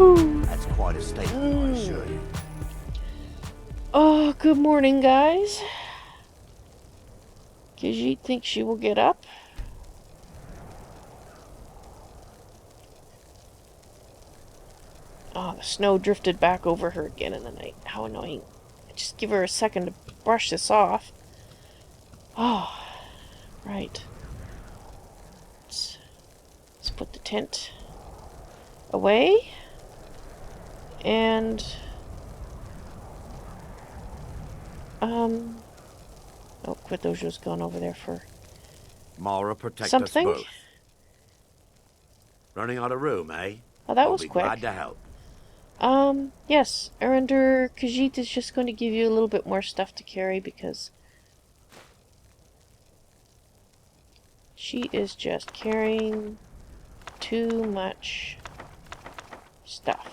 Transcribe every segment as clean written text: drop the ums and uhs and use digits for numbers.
That's quite a statement, I assure you. Oh, good morning, guys. Khajiit thinks she will get up. Oh, the snow drifted back over her again in the night. How annoying. Just give her a second to brush this off. Oh, right. Let's put the tent away. And, oh, Quitojo's gone over there for Mara, protect something. us both. Running out of room, eh? Oh, that I'll was be quick. glad to help. Yes, Arender, Khajiit is just going to give you a little bit more stuff to carry because she is just carrying too much stuff.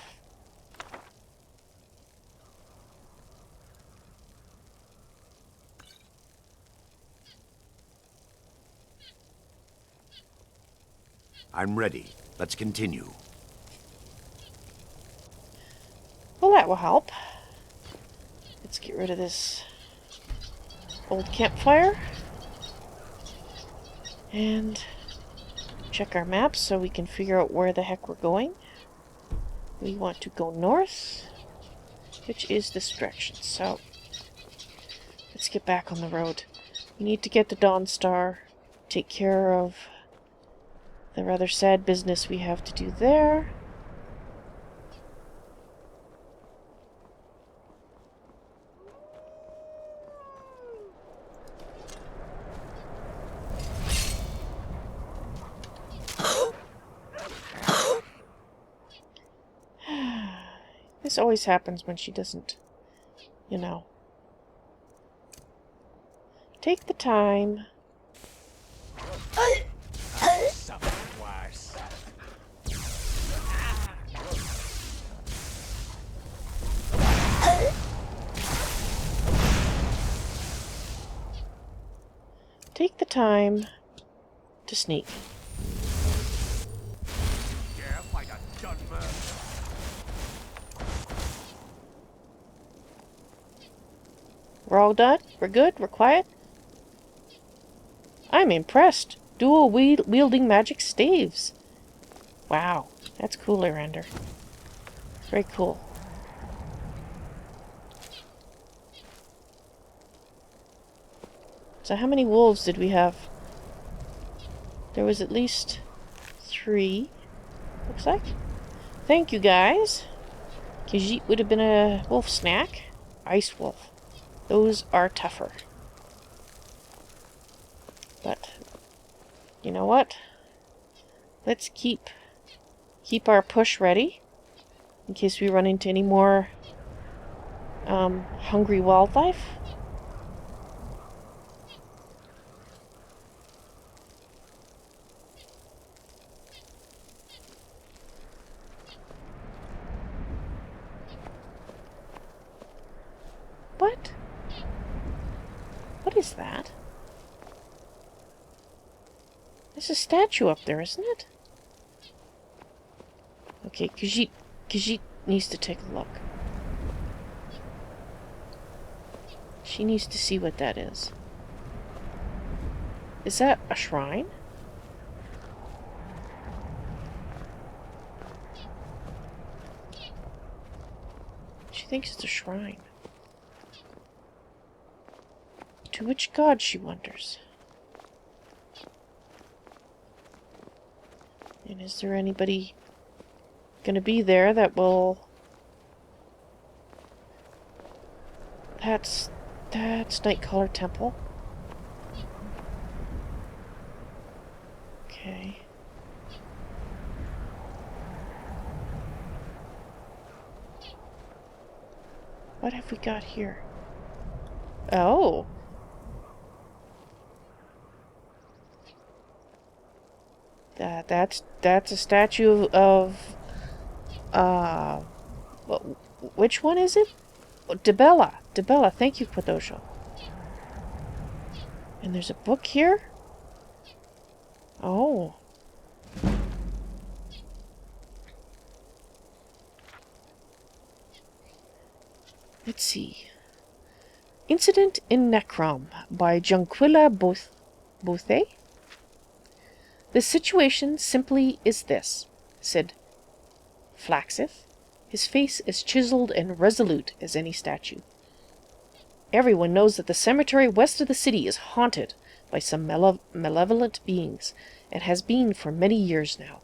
I'm ready. Let's continue. Well, that will help. Let's get rid of this old campfire. And check our maps so we can figure out where the heck we're going. We want to go north, which is this direction. So, let's get back on the road. We need to get to Dawnstar, take care of the rather sad business we have to do there. This always happens when she doesn't, you know, take the time. Take the time to sneak. We're all done? We're good? We're quiet? I'm impressed. Dual wielding magic staves. Wow, that's cool, Arender. Very cool. So how many wolves did we have? There was at least 3, looks like. Thank you, guys. Khajiit would have been a wolf snack. Ice wolf. Those are tougher. But, you know what? Let's keep our push ready in case we run into any more hungry wildlife. What? What is that? There's a statue up there, isn't it? Okay, Khajiit needs to take a look. She needs to see what that is. Is that a shrine? She thinks it's a shrine. To which god, she wonders. And is there anybody gonna be there that will... That's Nightcaller Temple. Okay. What have we got here? Oh! That's a statue of which one is it? Oh, Debella. Debella, thank you, Quitojo. And there's a book here? Oh. Let's see. Incident in Necrom by Jonquilla Bothe? The situation simply is this, said Flaxith, his face as chiseled and resolute as any statue. Everyone knows that the cemetery west of the city is haunted by some malevolent beings, and has been for many years now.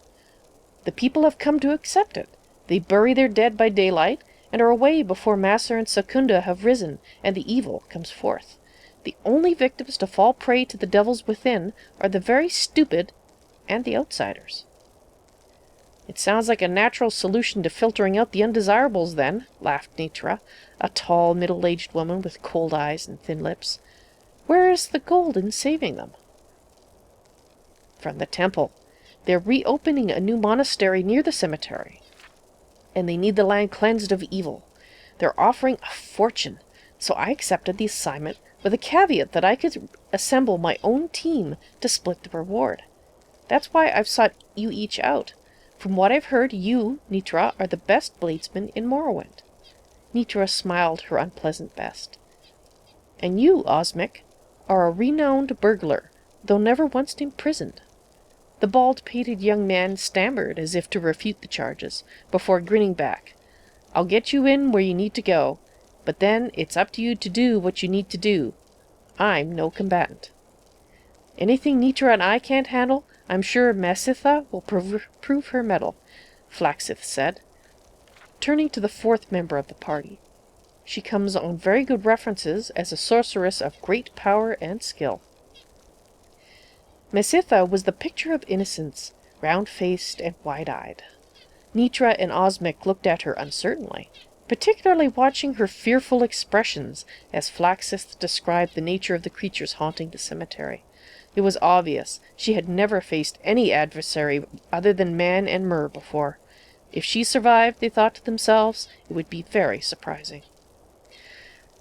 The people have come to accept it. They bury their dead by daylight, and are away before Maser and Secunda have risen, and the evil comes forth. The only victims to fall prey to the devils within are the very stupid and the outsiders. It sounds like a natural solution to filtering out the undesirables, then, laughed Nitra, a tall, middle-aged woman with cold eyes and thin lips. Where is the gold in saving them? From the temple. They're reopening a new monastery near the cemetery, and they need the land cleansed of evil. They're offering a fortune, so I accepted the assignment with a caveat that I could assemble my own team to split the reward. That's why I've sought you each out. From what I've heard, you, Nitra, are the best bladesman in Morrowind. Nitra smiled her unpleasant best. And you, Osmic, are a renowned burglar, though never once imprisoned. The bald-pated young man stammered as if to refute the charges, before grinning back. I'll get you in where you need to go, but then it's up to you to do what you need to do. I'm no combatant. Anything Nitra and I can't handle, I'm sure Masitha will prove her mettle, Flaxith said, turning to the fourth member of the party. She comes on very good references as a sorceress of great power and skill. Masitha was the picture of innocence, round-faced and wide-eyed. Nitra and Osmic looked at her uncertainly, particularly watching her fearful expressions as Flaxith described the nature of the creatures haunting the cemetery. It was obvious she had never faced any adversary other than man and Myr before. If she survived, they thought to themselves, it would be very surprising.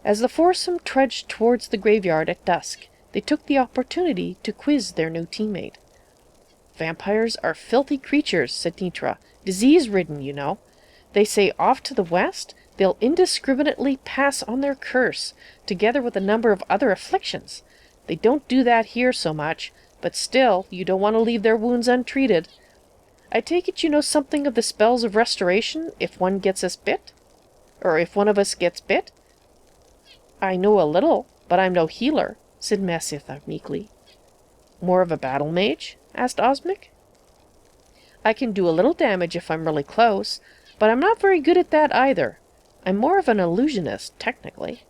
As the foursome trudged towards the graveyard at dusk, they took the opportunity to quiz their new teammate. Vampires are filthy creatures, said Nitra. Disease-ridden, you know. They say off to the west, they'll indiscriminately pass on their curse, together with a number of other afflictions. They don't do that here so much, but still, you don't want to leave their wounds untreated. I take it you know something of the spells of restoration if one gets us bit? Or if one of us gets bit? I know a little, but I'm no healer, said Masitha meekly. More of a battle mage? Asked Osmic. I can do a little damage if I'm really close, but I'm not very good at that either. I'm more of an illusionist, technically.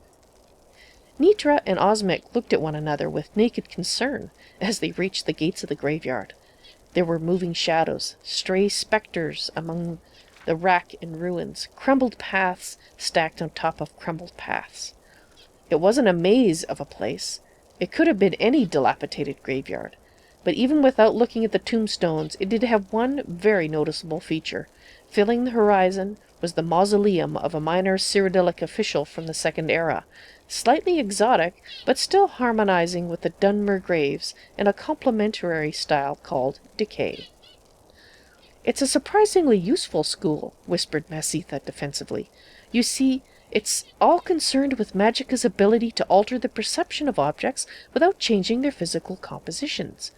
Nitra and Osmic looked at one another with naked concern as they reached the gates of the graveyard. There were moving shadows, stray spectres among the wrack and ruins, crumbled paths stacked on top of crumbled paths. It wasn't a maze of a place. It could have been any dilapidated graveyard. But even without looking at the tombstones, it did have one very noticeable feature. Filling the horizon was the mausoleum of a minor Cyrodiilic official from the Second Era, slightly exotic, but still harmonizing with the Dunmer graves in a complementary style called Decay. It's a surprisingly useful school, whispered Masitha defensively. You see, it's all concerned with Magicka's ability to alter the perception of objects without changing their physical compositions.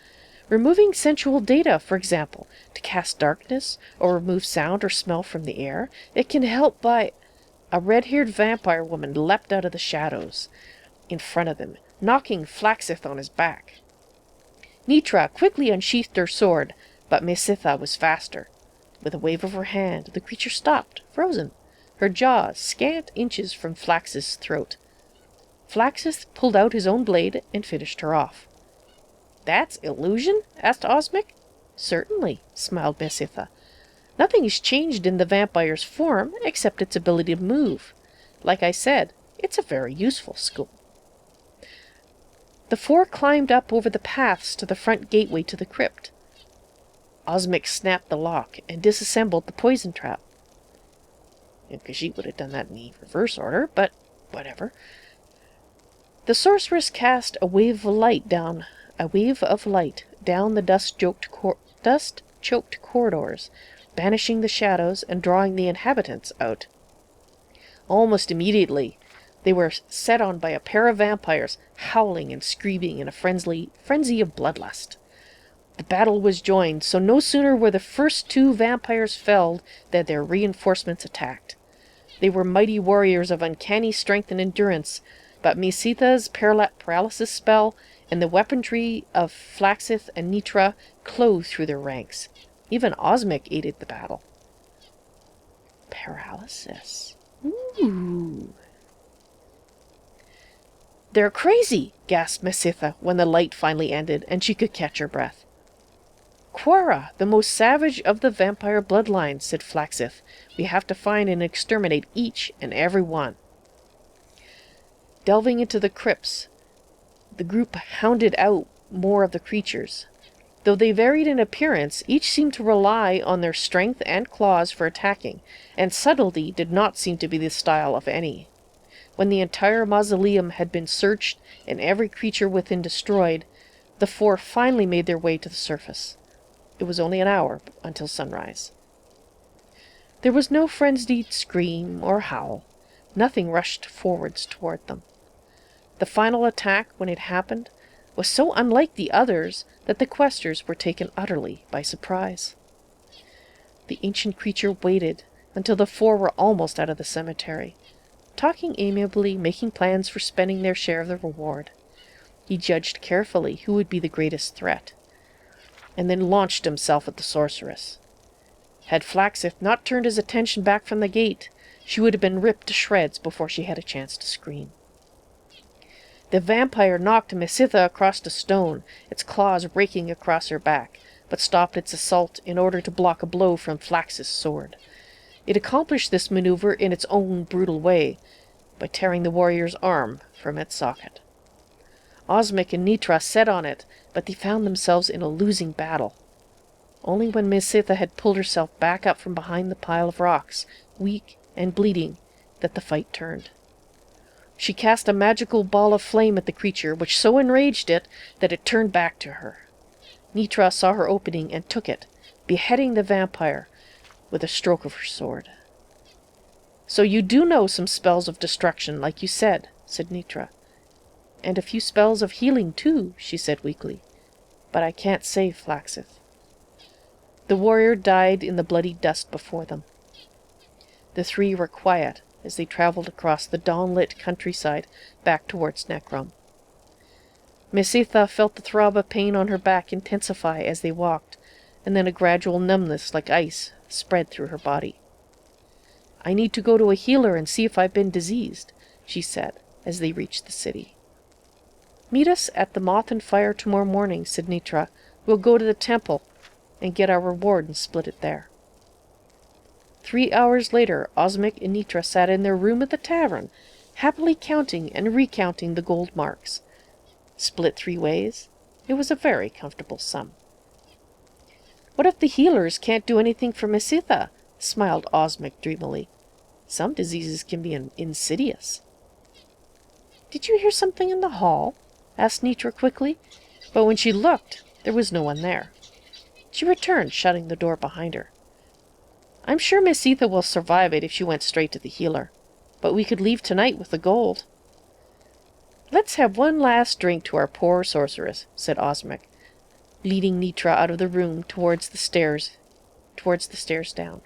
Removing sensual data, for example, to cast darkness or remove sound or smell from the air, it can help by... A red-haired vampire woman leapt out of the shadows in front of them, knocking Flaxith on his back. Nitra quickly unsheathed her sword, but Masitha was faster. With a wave of her hand, the creature stopped, frozen, her jaws scant inches from Flaxith's throat. Flaxith pulled out his own blade and finished her off. That's illusion? Asked Osmic. Certainly, smiled Masitha. Nothing has changed in the vampire's form except its ability to move. Like I said, it's a very useful school. The four climbed up over the paths to the front gateway to the crypt. Osmic snapped the lock and disassembled the poison trap. And Khajiit would have done that in the reverse order, but whatever. The sorceress cast a wave of light down the dust-choked corridors, banishing the shadows and drawing the inhabitants out. Almost immediately, They were set on by a pair of vampires, howling and screaming in a frenzy of bloodlust. The battle was joined, so no sooner were the first two vampires felled than their reinforcements attacked. They were mighty warriors of uncanny strength and endurance, but Mesitha's paralysis spell and the weaponry of Flaxith and Nitra clove through their ranks. Even Osmic aided the battle. Paralysis. Ooh. "They're crazy!" gasped Mesitha when the light finally ended and she could catch her breath. "Quora, the most savage of the vampire bloodline," said Flaxith. "We have to find and exterminate each and every one." Delving into the crypts, the group hounded out more of the creatures. Though they varied in appearance, each seemed to rely on their strength and claws for attacking, and subtlety did not seem to be the style of any. When the entire mausoleum had been searched and every creature within destroyed, the four finally made their way to the surface. It was only an hour until sunrise. There was no frenzied scream or howl. Nothing rushed forwards toward them. The final attack, when it happened, was so unlike the others that the questers were taken utterly by surprise. The ancient creature waited until the four were almost out of the cemetery, talking amiably, making plans for spending their share of the reward. He judged carefully who would be the greatest threat, and then launched himself at the sorceress. Had Flaxith not turned his attention back from the gate, she would have been ripped to shreds before she had a chance to scream. The vampire knocked Mesitha across a stone, its claws raking across her back, but stopped its assault in order to block a blow from Flaxith's sword. It accomplished this maneuver in its own brutal way, by tearing the warrior's arm from its socket. Osmic and Nitra set on it, but they found themselves in a losing battle. Only when Mesitha had pulled herself back up from behind the pile of rocks, weak and bleeding, that the fight turned. She cast a magical ball of flame at the creature, which so enraged it that it turned back to her. Nitra saw her opening and took it, beheading the vampire with a stroke of her sword. "So you do know some spells of destruction, like you said," said Nitra. "And a few spells of healing, too," she said weakly. "But I can't save Flaxith." The warrior died in the bloody dust before them. The three were quiet as they traveled across the dawn-lit countryside back towards Necrom. Mesitha felt the throb of pain on her back intensify as they walked, and then a gradual numbness like ice spread through her body. "I need to go to a healer and see if I've been diseased," she said as they reached the city. "Meet us at the Moth and Fire tomorrow morning," said Nitra. "We'll go to the temple and get our reward and split it there." 3 hours later, Osmic and Nitra sat in their room at the tavern, happily counting and recounting the gold marks. Split 3 ways, it was a very comfortable sum. "What if the healers can't do anything for Mesitha?" smiled Osmic dreamily. "Some diseases can be insidious." "Did you hear something in the hall?" asked Nitra quickly, but when she looked, there was no one there. She returned, shutting the door behind her. "I'm sure Mesitha will survive it if she went straight to the healer, but we could leave tonight with the gold." "Let's have one last drink to our poor sorceress," said Osmic, leading Nitra out of the room towards the stairs down.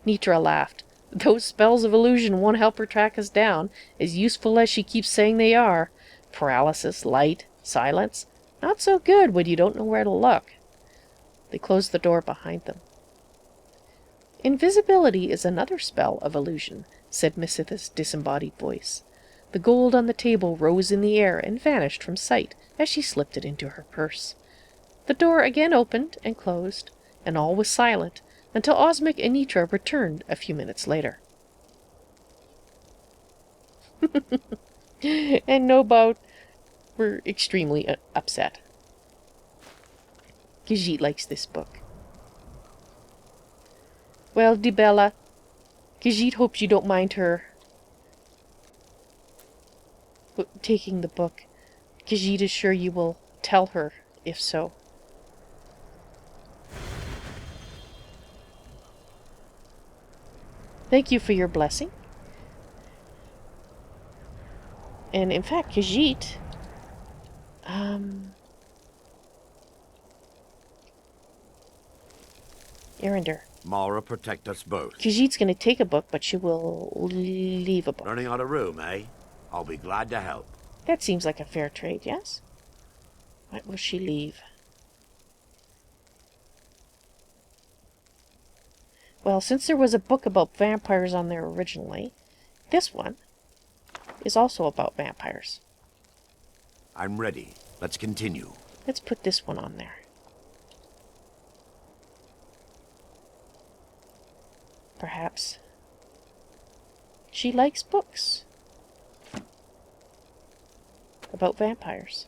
Nitra laughed. "Those spells of illusion won't help her track us down, as useful as she keeps saying they are. Paralysis, light, silence. Not so good when you don't know where to look." They closed the door behind them. "Invisibility is another spell of illusion," said Mesitha's disembodied voice. The gold on the table rose in the air and vanished from sight as she slipped it into her purse. The door again opened and closed, and all was silent until Osmic and Nitra returned a few minutes later. And no doubt were extremely upset. Khajiit likes this book. "Well, Dibella, Khajiit hopes you don't mind her taking the book. Khajiit is sure you will tell her, if so." "Thank you for your blessing." And in fact, Khajiit... Erender. Mara, protect us both. Khajiit's going to take a book, but she will leave a book. Running out of room, eh? I'll be glad to help. That seems like a fair trade, yes? What will she leave? Well, since there was a book about vampires on there originally, this one is also about vampires. I'm ready. Let's continue. Let's put this one on there. Perhaps she likes books about vampires.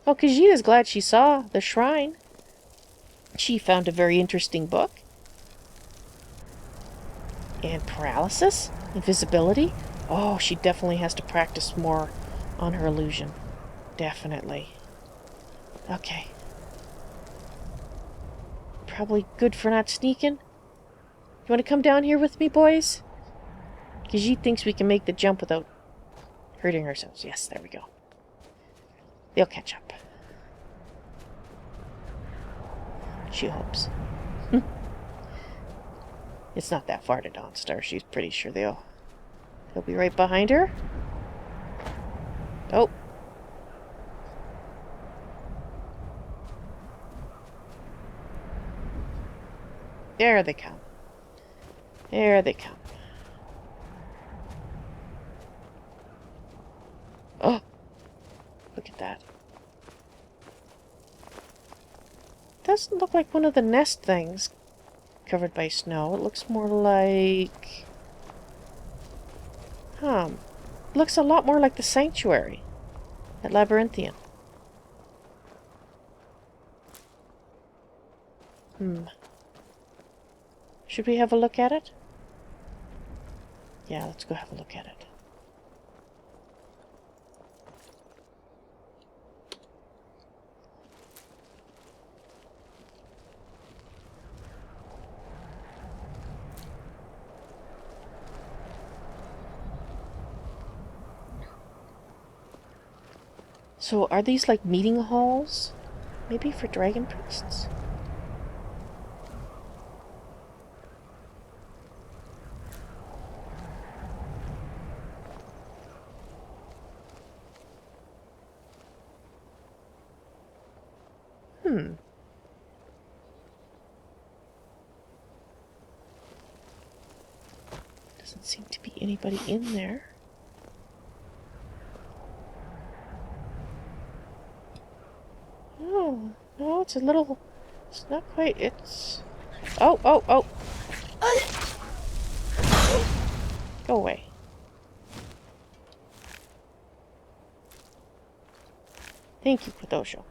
Well, Khajiit is glad she saw the shrine. She found a very interesting book. And paralysis? Invisibility? Oh, she definitely has to practice more on her illusion. Definitely. Okay. Probably good for not sneaking. You want to come down here with me, boys? Khajiit thinks we can make the jump without hurting ourselves. Yes, there we go. They'll catch up. She hopes. It's not that far to Dawnstar. She's pretty sure they'll be right behind her. Oh. There they come. There they come. Oh! Look at that. Doesn't look like one of the nest things covered by snow. It looks more like... looks a lot more like the sanctuary at Labyrinthian. Should we have a look at it? Yeah, let's go have a look at it. So, are these like meeting halls? Maybe for dragon priests? Doesn't seem to be anybody in there. Oh, no, it's a little... It's not quite... It's... Oh, oh, oh! Go away. Thank you, Quatosho.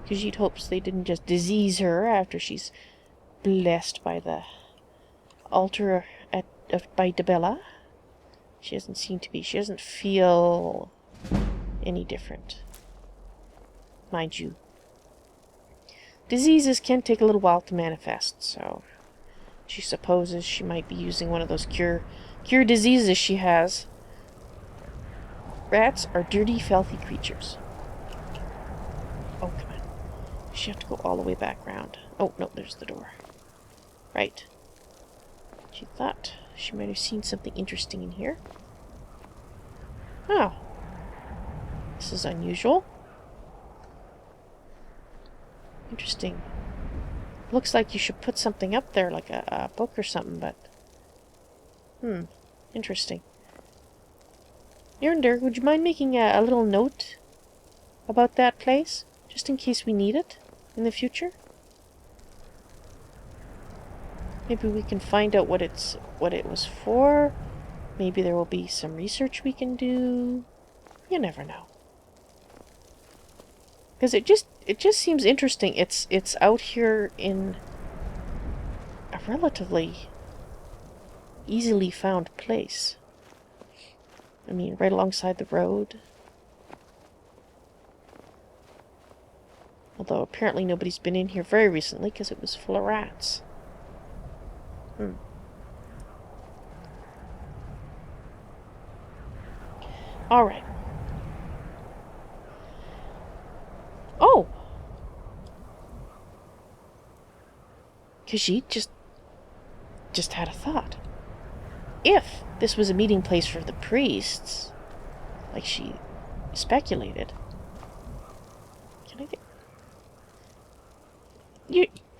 Khajiit hopes they didn't just disease her after she's blessed by the altar by Debella. She doesn't seem to be. She doesn't feel any different. Mind you, diseases can take a little while to manifest, so she supposes she might be using one of those cure diseases she has. Rats are dirty, filthy creatures. Oh, come on. She have to go all the way back round. Oh, no, there's the door. Right. She thought she might have seen something interesting in here. Oh. This is unusual. Interesting. Looks like you should put something up there, like a book or something, but... Interesting. Erender, would you mind making a little note about that place? Just in case we need it in the future? Maybe we can find out what it was for. Maybe there will be some research we can do. You never know. Because it just seems interesting. It's out here in a relatively easily found place. I mean, right alongside the road. Although apparently nobody's been in here very recently because it was full of rats. Alright. Oh! Khajiit just had a thought. If this was a meeting place for the priests, like she speculated, can I think?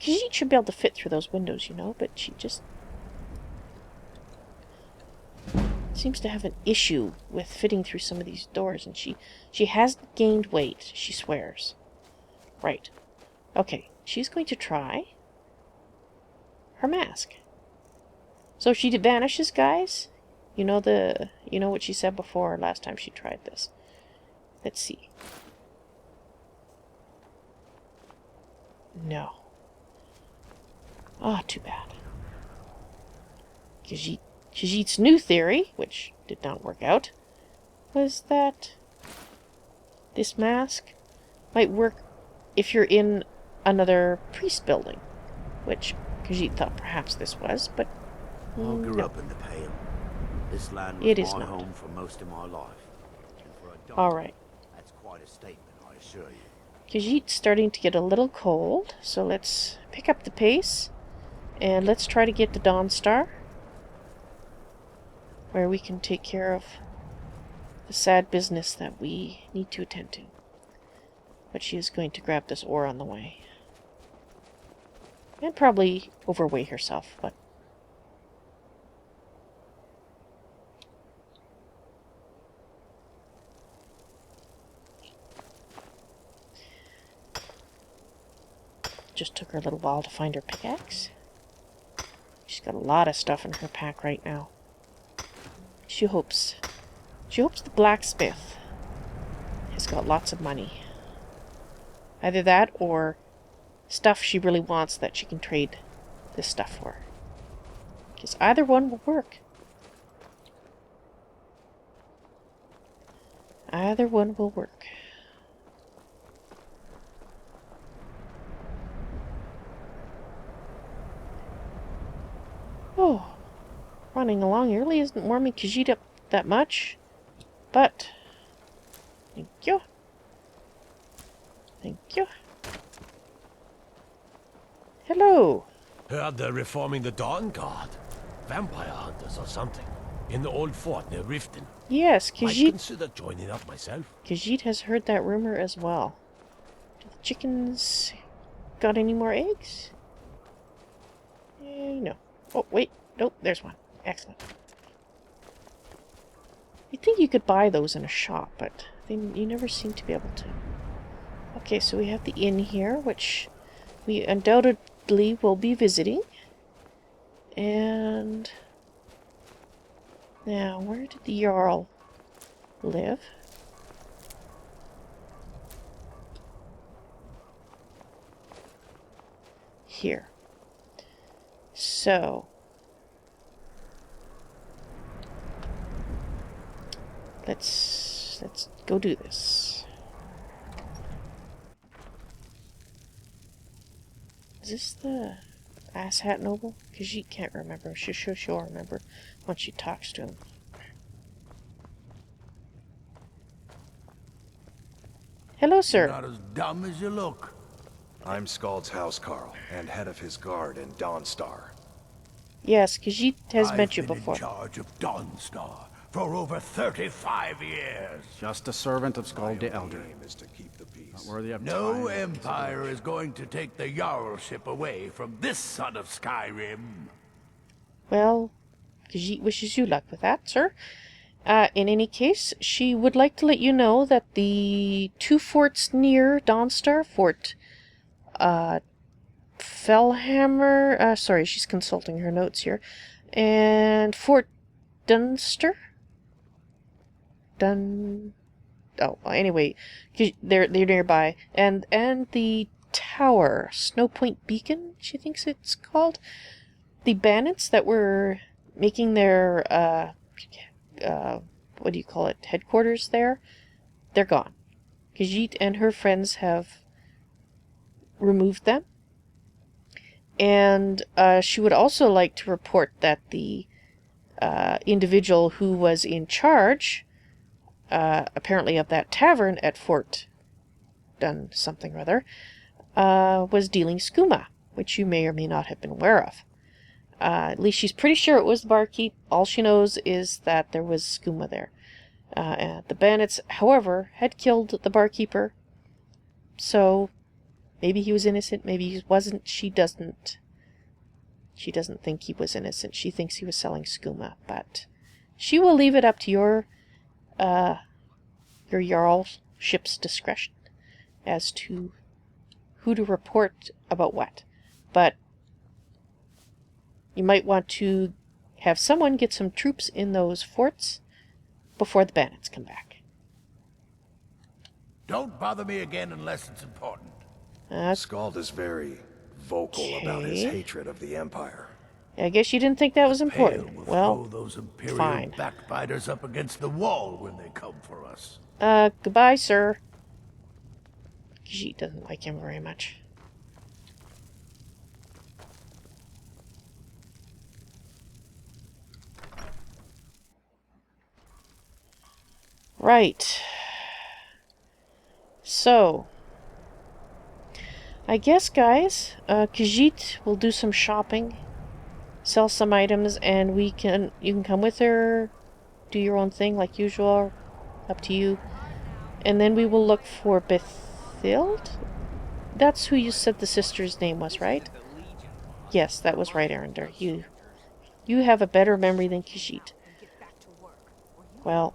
Khajiit should be able to fit through those windows, you know, but she just seems to have an issue with fitting through some of these doors, and she has gained weight, she swears. Right. Okay, she's going to try her mask. So she vanishes, guys. You know what she said before last time she tried this. Let's see. No. Ah, too bad. Khajiit's new theory, which did not work out, was that this mask might work if you're in another priest building, which Khajiit thought perhaps this was, but I grew no. up in the Pale. This land was It is my not. home for most of my life. And for a dog, All right. that's quite a statement, I assure you. Khajiit's starting to get a little cold, so let's pick up the pace, and let's try to get to Dawnstar, where we can take care of the sad business that we need to attend to. But she is going to grab this ore on the way. And probably overweight herself, but... Just took her a little while to find her pickaxe. She's got a lot of stuff in her pack right now. She hopes the blacksmith has got lots of money. Either that or stuff she really wants that she can trade this stuff for. Because either one will work. Either one will work. Oh, running along early isn't warming Khajiit up that much, but thank you. Thank you. Hello. Heard they're reforming the Dawn Guard. Vampire hunters or something. In the old fort near Riften. Yes, Might Khajiit. consider joining up myself. Khajiit has heard that rumor as well. Do the chickens got any more eggs? No. Oh, wait. Nope, there's one. Excellent. You'd think you could buy those in a shop, but you never seem to be able to. Okay, so we have the inn here, which we undoubtedly will be visiting. And... now, where did the Jarl live? Here. So... Let's go do this. Is this the asshat noble? Khajiit can't remember. She'll remember once she talks to him. Hello, sir. You're not as dumb as you look. I'm Scald's housecarl, and head of his guard in Dawnstar. Yes, Khajiit has I've met you been before. in charge of Dawnstar for over 35 years. Just a servant of Skald the Elder. Aim is to keep the peace. Not worthy of No time or empire is going to take the Jarlship away from this son of Skyrim. Well, Khajiit wishes you luck with that, sir. In any case, she would like to let you know that the two forts near Dawnstar, Fort Fellhammer, sorry, she's consulting her notes here, and Fort Dunster? Oh, anyway, they're nearby. And the tower, Snowpoint Beacon, she thinks it's called. The bandits that were making their, what do you call it, headquarters there, they're gone. Khajiit and her friends have removed them. And she would also like to report that the individual who was in charge apparently of that tavern at Fort done something or other, was dealing skooma, which you may or may not have been aware of. At least she's pretty sure it was the barkeep. All she knows is that there was skooma there. The bandits, however, had killed the barkeeper. So maybe he was innocent, maybe he wasn't. She doesn't think he was innocent. She thinks he was selling skooma, but she will leave it up to your Jarlship's discretion as to who to report about what. But you might want to have someone get some troops in those forts before the bandits come back. Don't bother me again unless it's important. Skald is very vocal about his hatred of the Empire. I guess you didn't think that was important. We'll Well, throw those Imperial fine. backbiters up against the wall when they come for us. Goodbye, sir. Khajiit doesn't like him very much. Right. So, I guess, guys, Khajiit will do some shopping, sell some items, and you can come with her, do your own thing like usual, up to you. And then we will look for Bethild? That's who you said the sister's name was, right? Yes, that was right, Arender. You have a better memory than Khajiit. Well,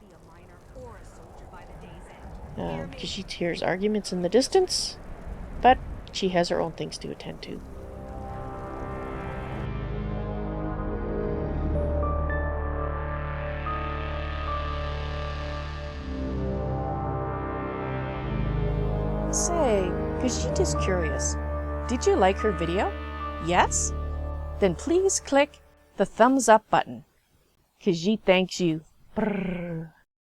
Khajiit hears arguments in the distance, but she has her own things to attend to. Say, Khajiit is curious. Did you like her video? Yes? Then please click the thumbs up button. Khajiit thanks you. Brrr.